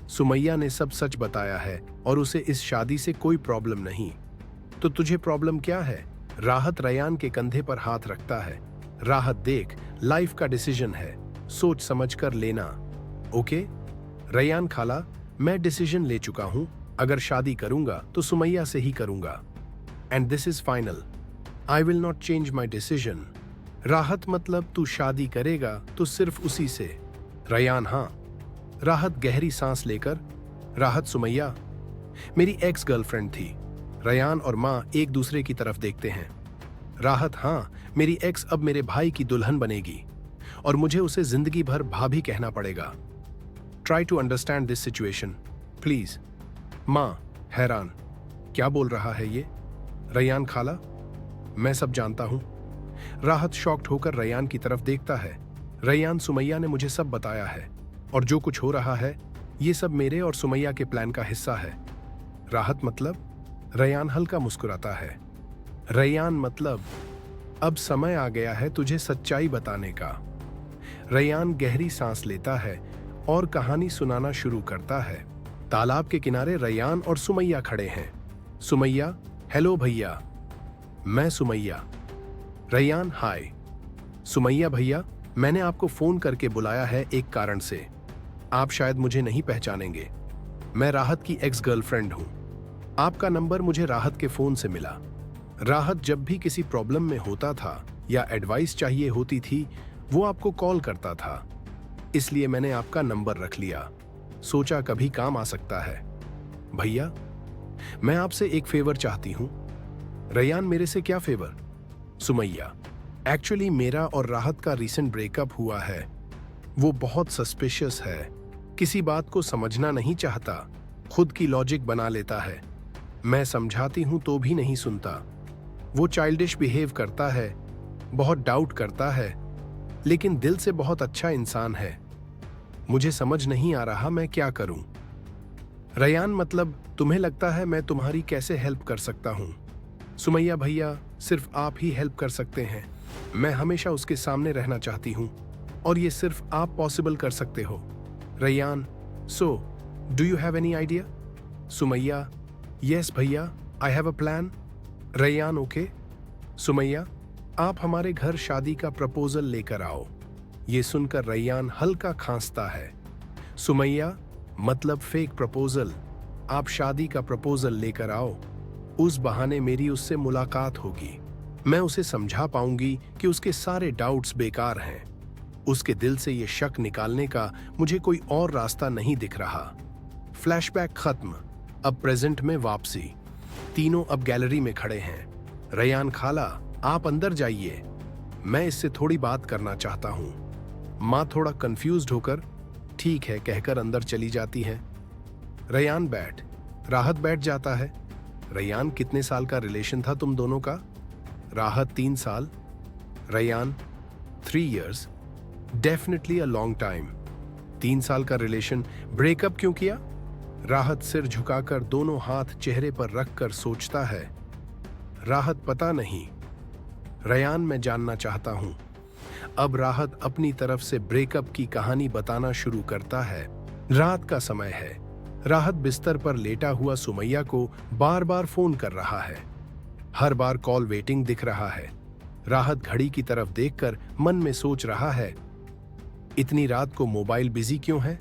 सुमैया ने सब सच बताया है और उसे इस शादी से कोई प्रॉब्लम नहीं। तो तुझे प्रॉब्लम क्या है? राहत रैयान के कंधे पर हाथ रखता है। राहत देख, लाइफ का डिसीजन है, सोच समझ कर लेना, ओके? रैयान खाला, मैं डिसीजन ले चुका हूं, अगर शादी करूंगा तो सुमैया से ही करूंगा, and this is final, I will not change my decision. राहत मतलब तू शादी करेगा तो सिर्फ उसी से। रयान हाँ। राहत गहरी सांस लेकर, राहत सुमैया मेरी एक्स गर्लफ्रेंड थी। रयान और माँ एक दूसरे की तरफ देखते हैं। राहत हाँ, मेरी एक्स अब मेरे भाई की दुल्हन बनेगी और मुझे उसे जिंदगी भर भाभी कहना पड़ेगा। Try to understand this situation please. माँ हैरान, क्या बोल रहा है ये? रयान खाला, मैं सब जानता हूं। राहत शॉक्ड होकर रयान की तरफ देखता है। रयान, सुमैया ने मुझे सब बताया है और जो कुछ हो रहा है ये सब मेरे और सुमैया के प्लान का हिस्सा है। राहत मतलब? रयान हल्का मुस्कुराता है। रयान मतलब अब समय आ गया है तुझे सच्चाई बताने का। रयान गहरी सांस लेता है और कहानी सुनाना शुरू करता है। तालाब के किनारे रयान और सुमैया खड़े हैं। सुमैया, हेलो भैया। मैं सुमैया। रयान, हाय। सुमैया, भैया मैंने आपको फोन करके बुलाया है एक कारण से। आप शायद मुझे नहीं पहचानेंगे। मैं राहत की एक्स गर्लफ्रेंड हूं। आपका नंबर मुझे राहत के फोन से मिला। राहत जब भी किसी प्रॉब्लम में होता था या एडवाइस चाहिए होती थी वो आपको कॉल करता था, इसलिए मैंने आपका नंबर रख लिया। सोचा कभी काम आ सकता है। भैया मैं आपसे एक फेवर चाहती हूं। रयान, मेरे से क्या फेवर? सुमैया, एक्चुअली मेरा और राहत का रीसेंट ब्रेकअप हुआ है। वो बहुत सस्पिशियस है, किसी बात को समझना नहीं चाहता, खुद की लॉजिक बना लेता है। मैं समझाती हूं तो भी नहीं सुनता। वो चाइल्डिश बिहेव करता है, बहुत डाउट करता है, लेकिन दिल से बहुत अच्छा इंसान है। मुझे समझ नहीं आ रहा मैं क्या करूं। रयान, मतलब तुम्हें लगता है मैं तुम्हारी कैसे हेल्प कर सकता हूं? सुमैया, भैया सिर्फ आप ही हेल्प कर सकते हैं। मैं हमेशा उसके सामने रहना चाहती हूं और ये सिर्फ आप पॉसिबल कर सकते हो। Ryan, so do you have any idea? Sumaiya, yes भैया, I have a plan. Ryan, okay. Sumaiya, आप हमारे घर शादी का प्रपोजल लेकर आओ। ये सुनकर रयान हल्का खांसता है। सुमैया, मतलब फेक प्रपोजल? आप शादी का प्रपोजल लेकर आओ, उस बहाने मेरी उससे मुलाकात होगी। मैं उसे समझा पाऊंगी कि उसके सारे डाउट्स बेकार हैं। उसके दिल से ये शक निकालने का मुझे कोई और रास्ता नहीं दिख रहा। फ्लैशबैक खत्म, अब प्रेजेंट में वापसी। तीनों अब गैलरी में खड़े हैं। रयान, खाला आप अंदर जाइए, मैं इससे थोड़ी बात करना चाहता हूं। माँ थोड़ा कंफ्यूज्ड होकर ठीक है कहकर अंदर चली जाती है। रयान, बैठ। राहत बैठ जाता है। रयान, कितने साल का रिलेशन था तुम दोनों का? राहत, 3 साल। Ryan, 3 years, definitely a long time. 3 साल का रिलेशन, ब्रेकअप क्यों किया? राहत सिर झुकाकर दोनों हाथ चेहरे पर रखकर सोचता है। राहत, पता नहीं। रयान, मैं जानना चाहता हूं। अब राहत अपनी तरफ से ब्रेकअप की कहानी बताना शुरू करता है। रात का समय है। राहत बिस्तर पर लेटा हुआ सुमैया को बार बार फोन कर रहा है। हर बार कॉल वेटिंग दिख रहा है। राहत घड़ी की तरफ देखकर मन में सोच रहा है, इतनी रात को मोबाइल बिजी क्यों है?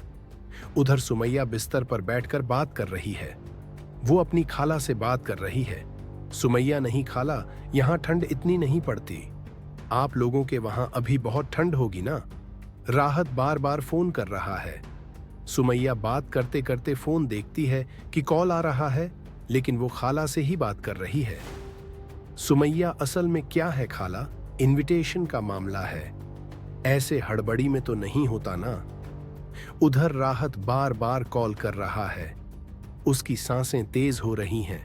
उधर सुमैया बिस्तर पर बैठकर बात कर रही है। वो अपनी खाला से बात कर रही है। सुमैया, नहीं खाला, यहाँ ठंड इतनी नहीं पड़ती। आप लोगों के वहां अभी बहुत ठंड होगी ना? राहत बार बार फोन कर रहा है। सुमैया बात करते करते फोन देखती है कि कॉल आ रहा है, लेकिन वो खाला से ही बात कर रही है। सुमैया, असल में क्या है खाला, इनविटेशन का मामला है, ऐसे हड़बड़ी में तो नहीं होता ना। उधर राहत बार बार कॉल कर रहा है। उसकी सांसें तेज हो रही हैं।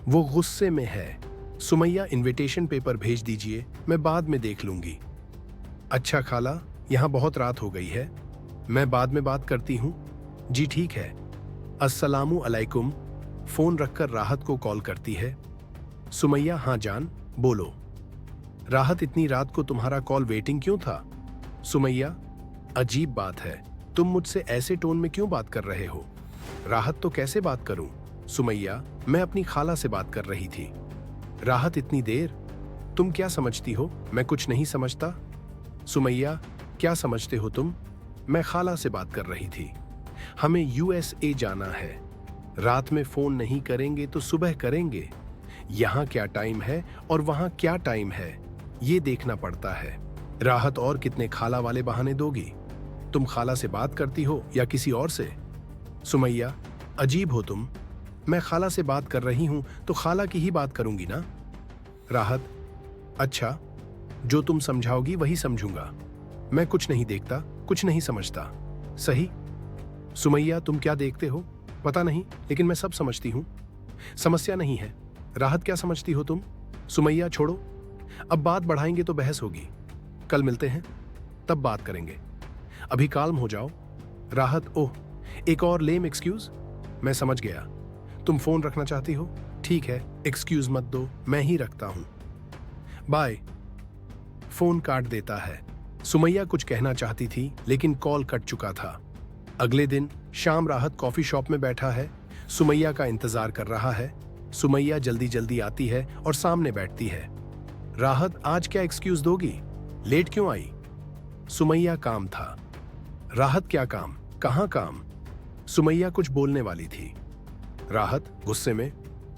वो गुस्से में है। सुमैया, इनविटेशन पेपर भेज दीजिए, मैं बाद में देख लूंगी। अच्छा खाला, यहाँ बहुत रात हो गई है, मैं बाद में बात करती हूँ। जी ठीक है। अस्सलामु अलैकुम। फोन रखकर राहत को कॉल करती है। सुमैया, हाँ जान, बोलो। राहत, इतनी रात को तुम्हारा कॉल वेटिंग क्यों था? सुमैया, अजीब बात है, तुम मुझसे ऐसे टोन में क्यों बात कर रहे हो? राहत, तो कैसे बात करूं? सुमैया, मैं अपनी खाला से बात कर रही थी। राहत, इतनी देर? तुम क्या समझती हो मैं कुछ नहीं समझता? सुमैया, क्या समझते हो तुम? मैं खाला से बात कर रही थी। हमें यूएसए जाना है। रात में फोन नहीं करेंगे तो सुबह करेंगे। यहाँ क्या टाइम है और वहाँ क्या टाइम है, ये देखना पड़ता है। राहत, और कितने खाला वाले बहाने दोगी? तुम खाला से बात करती हो या किसी और से? सुमैया, अजीब हो तुम। मैं खाला से बात कर रही हूं तो खाला की ही बात करूंगी ना। राहत, अच्छा, जो तुम समझाओगी वही समझूंगा। मैं कुछ नहीं देखता, कुछ नहीं समझता। सही? सुमैया, तुम क्या देखते हो पता नहीं, लेकिन मैं सब समझती हूं। समस्या नहीं है। राहत, क्या समझती हो तुम? सुमैया, छोड़ो, अब बात बढ़ाएंगे तो बहस होगी। कल मिलते हैं, तब बात करेंगे। अभी काल्म हो जाओ। राहत, ओह, एक और लेम एक्सक्यूज? मैं समझ गया, तुम फोन रखना चाहती हो। ठीक है, एक्सक्यूज मत दो, मैं ही रखता हूं। बाय। फोन काट देता है। सुमैया कुछ कहना चाहती थी, लेकिन कॉल कट चुका था। अगले दिन शाम राहत कॉफी शॉप में बैठा है, सुमैया का इंतजार कर रहा है। सुमैया जल्दी जल्दी आती है और सामने बैठती है। राहत, आज क्या एक्सक्यूज दोगी? लेट क्यों आई? सुमैया, काम था। राहत, क्या काम? कहाँ काम? सुमैया कुछ बोलने वाली थी। राहत गुस्से में,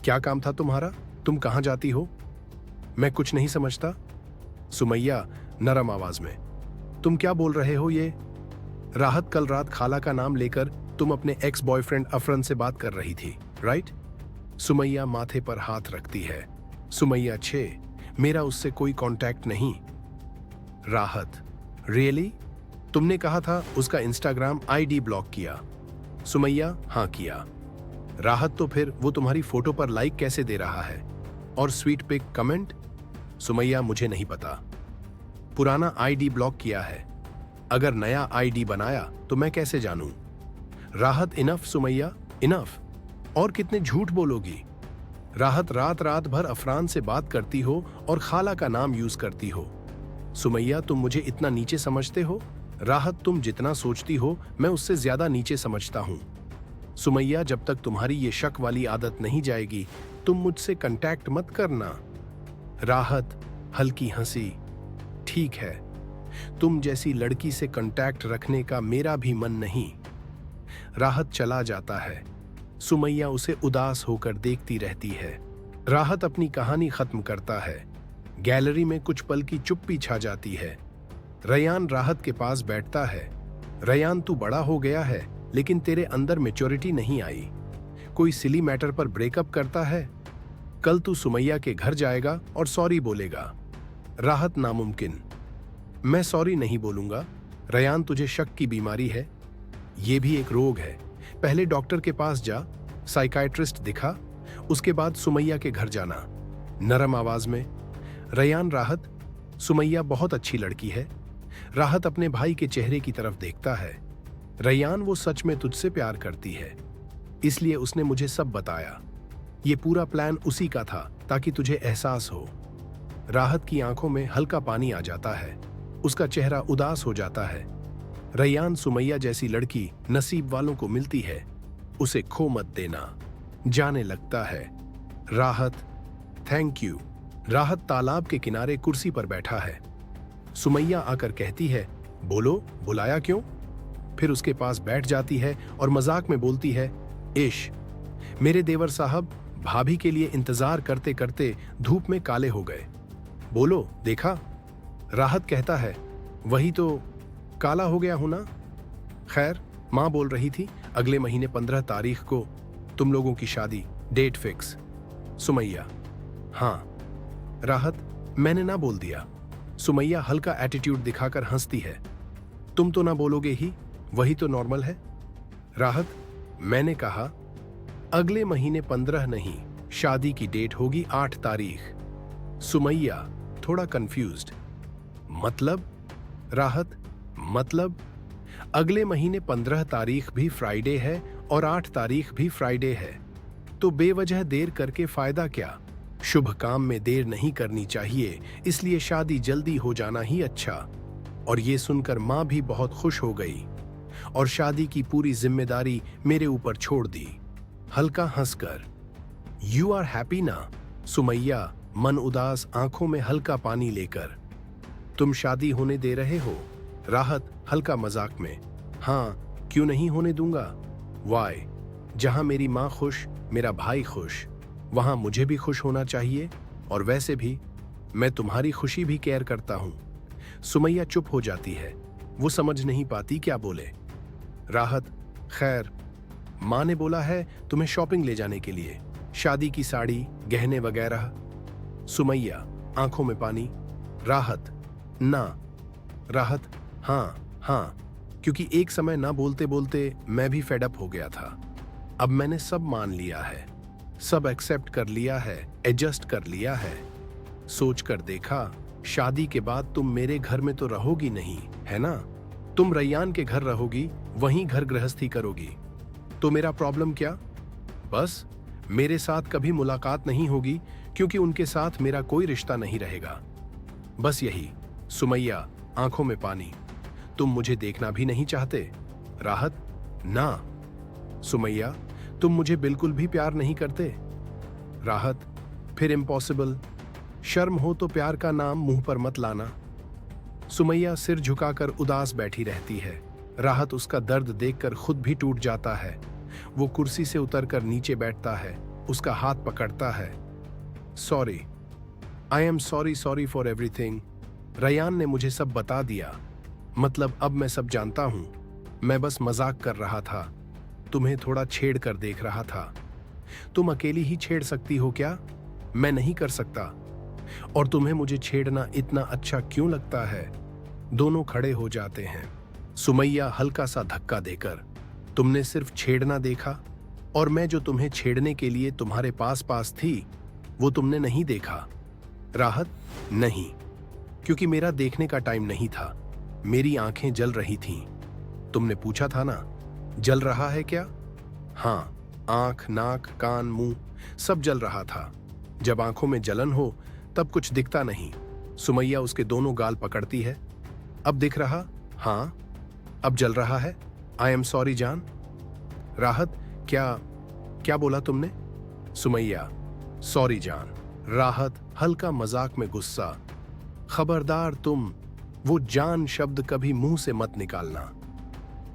क्या काम था तुम्हारा? तुम कहाँ जाती हो? मैं कुछ नहीं समझता। सुमैया नरम आवाज में, तुम क्या बोल रहे हो ये? राहत, कल रात खाला का नाम लेकर तुम अपने एक्स बॉयफ्रेंड अफरन से बात कर रही थी, राइट? सुमैया माथे पर हाथ रखती है। सुमैया, छे, मेरा उससे कोई कांटेक्ट नहीं। राहत, रियली? तुमने कहा था उसका इंस्टाग्राम आईडी ब्लॉक किया। सुमैया, हाँ किया। राहत, तो फिर वो तुम्हारी फोटो पर लाइक कैसे दे रहा है? और स्वीट पिक कमेंट? सुमैया, मुझे नहीं पता। पुराना आईडी ब्लॉक किया है। अगर नया आईडी बनाया तो मैं कैसे जानूं? राहत, इनफ सुमैया, इनफ। और कितने झूठ बोलोगी? राहत, रात रात भर अफरान से बात करती हो और खाला का नाम यूज करती हो। सुमैया, तुम मुझे इतना नीचे समझते हो? राहत, तुम जितना सोचती हो मैं उससे ज्यादा नीचे समझता हूं। सुमैया, जब तक तुम्हारी ये शक वाली आदत नहीं जाएगी तुम मुझसे कांटेक्ट मत करना। राहत हल्की हंसी, ठीक है, तुम जैसी लड़की से कांटेक्ट रखने का मेरा भी मन नहीं। राहत चला जाता है। सुमैया उसे उदास होकर देखती रहती है। राहत अपनी कहानी खत्म करता है। गैलरी में कुछ पल की चुप्पी छा जाती है। रयान राहत के पास बैठता है। रयान, तू बड़ा हो गया है लेकिन तेरे अंदर मैच्योरिटी नहीं आई। कोई सिली मैटर पर ब्रेकअप करता है। कल तू सुमैया के घर जाएगा और सॉरी बोलेगा। राहत, नामुमकिन। मैं सॉरी नहीं बोलूंगा। रयान, तुझे शक की बीमारी है। ये भी एक रोग है। पहले डॉक्टर के पास जा, साइकाइट्रिस्ट दिखा, उसके बाद सुमैया के घर जाना। नरम आवाज में। रयान, राहत, सुमैया बहुत अच्छी लड़की है। राहत अपने भाई के चेहरे की तरफ देखता है। रयान, वो सच में तुझसे प्यार करती है, इसलिए उसने मुझे सब बताया। ये पूरा प्लान उसी का था ताकि तुझे एहसास हो। राहत की आंखों में हल्का पानी आ जाता है। उसका चेहरा उदास हो जाता है। रयान, सुमैया जैसी लड़की नसीब वालों को मिलती है, उसे खो मत देना। जाने लगता है। राहत, थैंक यू। राहत तालाब के किनारे कुर्सी पर बैठा है। सुमैया आकर कहती है, बोलो, बुलाया क्यों? फिर उसके पास बैठ जाती है और मजाक में बोलती है, इश, मेरे देवर साहब भाभी के लिए इंतजार करते करते धूप में काले हो गए। बोलो, देखा? राहत कहता है, वही तो, काला हो गया हूं ना। खैर, मां बोल रही थी अगले महीने 15 तारीख को तुम लोगों की शादी, डेट फिक्स। सुमैया, हाँ। राहत, मैंने ना बोल दिया। सुमैया हल्का एटीट्यूड दिखाकर हंसती है। तुम तो ना बोलोगे ही, वही तो नॉर्मल है। राहत, मैंने कहा अगले महीने 15 नहीं, शादी की डेट होगी 8 तारीख। सुमैया थोड़ा कंफ्यूज्ड, मतलब? राहत, मतलब अगले महीने 15 तारीख भी फ्राइडे है और 8 तारीख भी फ्राइडे है, तो बेवजह देर करके फायदा क्या? शुभ काम में देर नहीं करनी चाहिए, इसलिए शादी जल्दी हो जाना ही अच्छा। और ये सुनकर मां भी बहुत खुश हो गई और शादी की पूरी जिम्मेदारी मेरे ऊपर छोड़ दी, हल्का हंसकर। यू आर हैप्पी ना? सुमैया मन उदास आंखों में हल्का पानी लेकर। तुम शादी होने दे रहे हो? राहत हल्का मजाक में, हाँ, क्यों नहीं होने दूंगा। वाई, जहां मेरी मां खुश, मेरा भाई खुश, वहां मुझे भी खुश होना चाहिए। और वैसे भी मैं तुम्हारी खुशी भी केयर करता हूं। सुमैया चुप हो जाती है। वो समझ नहीं पाती क्या बोले। राहत, खैर, माँ ने बोला है तुम्हें शॉपिंग ले जाने के लिए, शादी की साड़ी, गहने वगैरह। सुमैया, आंखों में पानी। राहत, ना। राहत, हाँ हाँ, क्योंकि एक समय ना बोलते बोलते मैं भी फेडअप हो गया था। अब मैंने सब मान लिया है, सब एक्सेप्ट कर लिया है, एडजस्ट कर लिया है। सोच कर देखा, शादी के बाद तुम मेरे घर में तो रहोगी नहीं, है ना? तुम रैयान के घर रहोगी, वहीं घर गृहस्थी करोगी। तो मेरा प्रॉब्लम क्या? बस मेरे साथ कभी मुलाकात नहीं होगी, क्योंकि उनके साथ मेरा कोई रिश्ता नहीं रहेगा। बस यही। सुमैया, आंखों में पानी। तुम मुझे देखना भी नहीं चाहते? राहत, ना। सुमैया, तुम मुझे बिल्कुल भी प्यार नहीं करते? राहत, फिर इम्पॉसिबल। शर्म हो तो प्यार का नाम मुंह पर मत लाना। सुमैया सिर झुकाकर उदास बैठी रहती है। राहत उसका दर्द देखकर खुद भी टूट जाता है। वो कुर्सी से उतरकर नीचे बैठता है, उसका हाथ पकड़ता है। Sorry, I am sorry, sorry for everything. Rayyan ने मुझे सब बता दिया। मतलब अब मैं सब जानता हूं। मैं बस मजाक कर रहा था, तुम्हें थोड़ा छेड़ कर देख रहा था। तुम अकेली ही छेड़ सकती हो क्या? मैं नहीं कर सकता। और तुम्हें मुझे छेड़ना इतना अच्छा क्यों लगता है? दोनों खड़े हो जाते हैं। सुमैया हल्का सा धक्का देकर, तुमने सिर्फ छेड़ना देखा, और मैं जो तुम्हें छेड़ने के लिए तुम्हारे पास पास थी, वो तुमने नहीं देखा। राहत, नहीं, क्योंकि मेरा देखने का टाइम नहीं था। मेरी आंखें जल रही थीं। तुमने पूछा था ना, जल रहा है क्या? हाँ, आंख, नाक, कान, मुंह सब जल रहा था। जब आंखों में जलन हो तब कुछ दिखता नहीं। सुमैया उसके दोनों गाल पकड़ती है। अब दिख रहा? हाँ। अब जल रहा है? आई एम सॉरी जान। राहत, क्या बोला तुमने? सुमैया, सॉरी जान। राहत हल्का मजाक में गुस्सा, खबरदार तुम वो जान शब्द कभी मुंह से मत निकालना।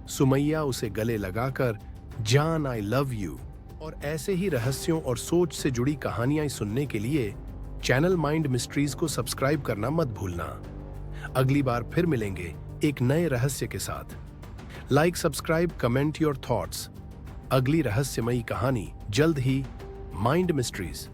सुमैया उसे गले लगाकर, जान आई लव यू। और ऐसे ही रहस्यों और सोच से जुड़ी कहानियां सुनने के लिए चैनल माइंड मिस्ट्रीज को सब्सक्राइब करना मत भूलना। अगली बार फिर मिलेंगे एक नए रहस्य के साथ। Like, subscribe, comment your thoughts. अगली रहस्यमयी कहानी जल्द ही माइंड मिस्ट्रीज।